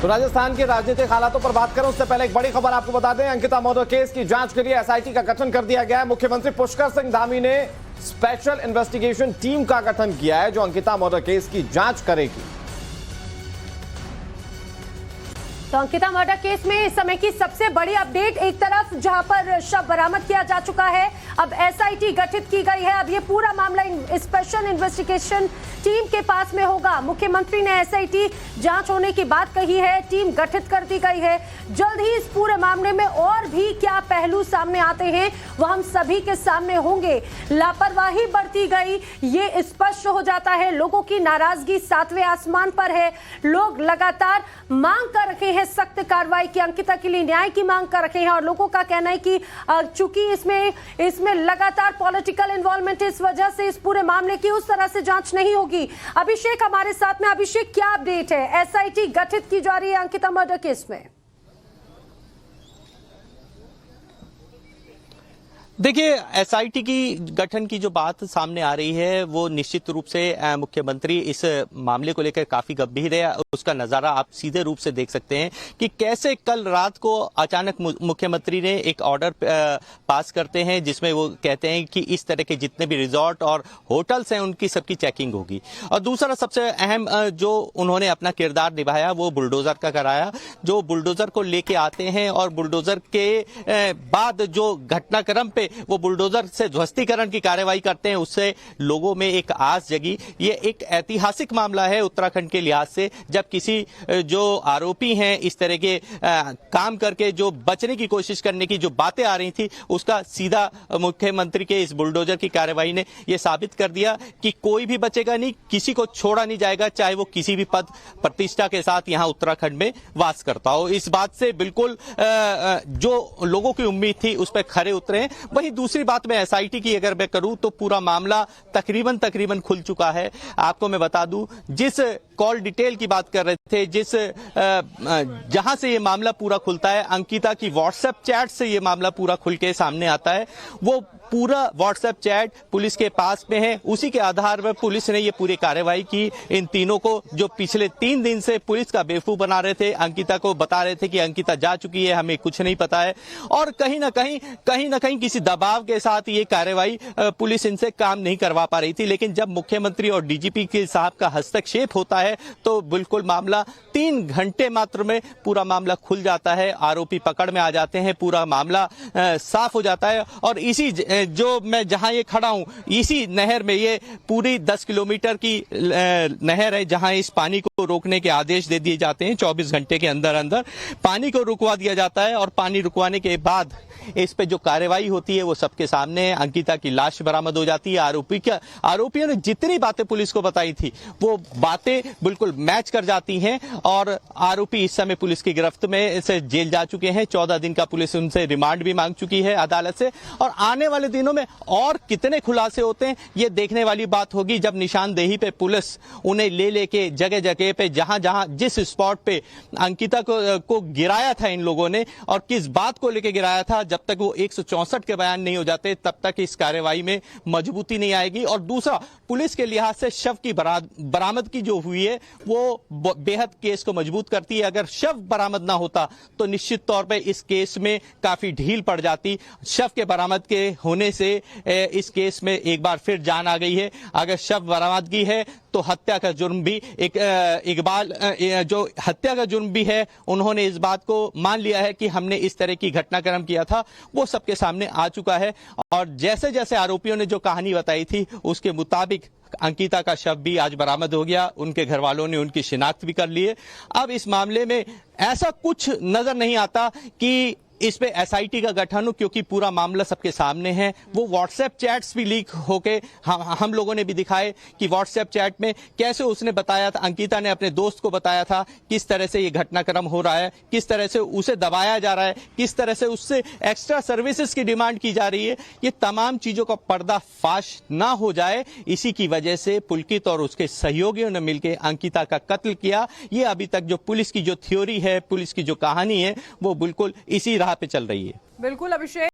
तो राजस्थान के राजनीतिक हालातों पर बात करें उससे पहले एक बड़ी खबर आपको बता दें। अंकिता मर्डर केस की जांच के लिए एसआईटी का गठन कर दिया गया है। मुख्यमंत्री पुष्कर सिंह धामी ने स्पेशल इन्वेस्टिगेशन टीम का गठन किया है जो अंकिता मर्डर केस की जांच करेगी। तो अंकिता मर्डर केस में इस समय की सबसे बड़ी अपडेट, एक तरफ जहां पर शव बरामद किया जा चुका है, अब एसआईटी गठित की गई है। अब ये पूरा मामला स्पेशल इन्वेस्टिगेशन टीम के पास में होगा। मुख्यमंत्री ने एसआईटी जांच होने की बात कही है, टीम गठित कर दी गई है। जल्द ही इस पूरे मामले में और भी क्या पहलू सामने आते हैं वो हम सभी के सामने होंगे। लापरवाही बरती गई ये स्पष्ट हो जाता है। लोगों की नाराजगी सातवें आसमान पर है। लोग लगातार मांग कर रखे हैं सख्त कार्रवाई की, अंकिता के लिए न्याय की मांग कर रखे हैं। और लोगों का कहना है कि चूंकि इसमें लगातार पॉलिटिकल इन्वॉल्वमेंट है, इस वजह से इस पूरे मामले की उस तरह से जांच नहीं होगी। अभिषेक हमारे साथ में। अभिषेक, क्या अपडेट है? एसआईटी गठित की जा रही है अंकिता मर्डर केस में। देखिए, एसआईटी की गठन की जो बात सामने आ रही है वो निश्चित रूप से मुख्यमंत्री इस मामले को लेकर काफी गंभीर है। उसका नजारा आप सीधे रूप से देख सकते हैं कि कैसे कल रात को अचानक मुख्यमंत्री ने एक ऑर्डर पास करते हैं जिसमें वो कहते हैं कि इस तरह के जितने भी रिजॉर्ट और होटल्स हैं उनकी सबकी चेकिंग होगी। और दूसरा सबसे अहम जो उन्होंने अपना किरदार निभाया वो बुलडोजर का कराया, जो बुलडोजर को लेके आते हैं और बुलडोजर के बाद जो घटनाक्रम पे वो बुलडोजर से ध्वस्तीकरण की कार्रवाई करते हैं, उससे लोगों में एक आस जगी। ये एक ऐतिहासिक मामला है उत्तराखंड के लिहाज से, जब किसी जो आरोपी हैं इस तरह के काम करके जो बचने की कोशिश करने की जो बातें आ रही थी उसका सीधा मुख्यमंत्री के इस बुलडोजर की कार्रवाई ने यह साबित कर दिया कि कोई भी बचेगा नहीं, किसी को छोड़ा नहीं जाएगा, चाहे वो किसी भी पद प्रतिष्ठा के साथ यहां उत्तराखंड में वास करता हो। इस बात से बिल्कुल जो लोगों की उम्मीद थी उस पर खरे उतरे हैं। वहीं दूसरी बात में एसआईटी की अगर मैं करूं तो पूरा मामला तकरीबन खुल चुका है। आपको मैं बता दूं, जिस कॉल डिटेल की बात कर रहे थे, जहां से ये मामला पूरा खुलता है, अंकिता की व्हाट्सएप चैट से ये मामला पूरा खुल के सामने आता है। वो पूरा व्हाट्सएप चैट पुलिस के पास में है, उसी के आधार पर पुलिस ने ये पूरी कार्रवाई की। इन तीनों को जो पिछले 3 दिन से पुलिस का बेवकूफ बना रहे थे, अंकिता को बता रहे थे कि अंकिता जा चुकी है, हमें कुछ नहीं पता है, और कहीं ना कहीं किसी दबाव के साथ ये कार्रवाई पुलिस इनसे काम नहीं करवा पा रही थी। लेकिन जब मुख्यमंत्री और डीजीपी के साहब का हस्तक्षेप होता है तो बिल्कुल मामला 3 घंटे मात्र में पूरा मामला खुल जाता है, आरोपी पकड़ में आ जाते हैं, पूरा मामला साफ हो जाता है। और इसी जो मैं जहां ये खड़ा हूं, इसी नहर में, ये पूरी 10 किलोमीटर की नहर है जहां इस पानी को रोकने के आदेश दे दिए जाते हैं। 24 घंटे के अंदर पानी को रुकवा दिया जाता है और पानी रुकवाने के बाद इस पे जो कार्रवाई होती है वो सबके सामने है। अंकिता की लाश बरामद हो जाती है। आरोपियों ने जितनी बातें पुलिस को बताई थी वो बातें बिल्कुल मैच कर जाती हैं और आरोपी इस समय पुलिस की गिरफ्त में से जेल जा चुके हैं। 14 दिन का पुलिस उनसे रिमांड भी मांग चुकी है अदालत से। और आने वाले दिनों में और कितने खुलासे होते हैं ये देखने वाली बात होगी, जब निशानदेही पे पुलिस उन्हें ले लेके जगह पे जहां जिस स्पॉट पे अंकिता को गिराया था इन लोगों ने और किस बात को लेके गिराया था, जब तक वो 164 के बयान नहीं हो जाते तब तक इस कार्रवाई में मजबूती नहीं आएगी। और दूसरा, पुलिस के लिहाज से शव की बरामदगी जो हुई है वो बेहद केस को मजबूत करती है। अगर शव बरामद ना होता तो निश्चित तौर पे इस केस में काफी ढील पड़ जाती। शव के बरामद के होने से इस केस में एक बार फिर जान आ गई है। अगर शव बरामदगी है तो हत्या का जुर्म भी इकबाल जो हत्या का जुर्म भी है, उन्होंने इस बात को मान लिया है कि हमने इस तरह की घटनाक्रम किया था, वो सबके सामने आ चुका है। और जैसे जैसे आरोपियों ने जो कहानी बताई थी उसके मुताबिक अंकिता का शव भी आज बरामद हो गया। उनके घर वालों ने उनकी शिनाख्त भी कर ली है। अब इस मामले में ऐसा कुछ नजर नहीं आता कि इस पे एसआईटी का गठन हो, क्योंकि पूरा मामला सबके सामने है। वो व्हाट्सएप चैट्स भी लीक होके हम लोगों ने भी दिखाए कि व्हाट्सएप चैट में कैसे उसने बताया था, अंकिता ने अपने दोस्त को बताया था किस तरह से ये घटनाक्रम हो रहा है, किस तरह से उसे दबाया जा रहा है, किस तरह से उससे एक्स्ट्रा सर्विसेज की डिमांड की जा रही है। ये तमाम चीजों का पर्दाफाश ना हो जाए, इसी की वजह से पुलकित और उसके सहयोगियों ने मिलकर अंकिता का कत्ल किया। ये अभी तक जो पुलिस की जो थ्योरी है, पुलिस की जो कहानी है, वो बिल्कुल इसी राह पे चल रही है। बिल्कुल अभिषेक।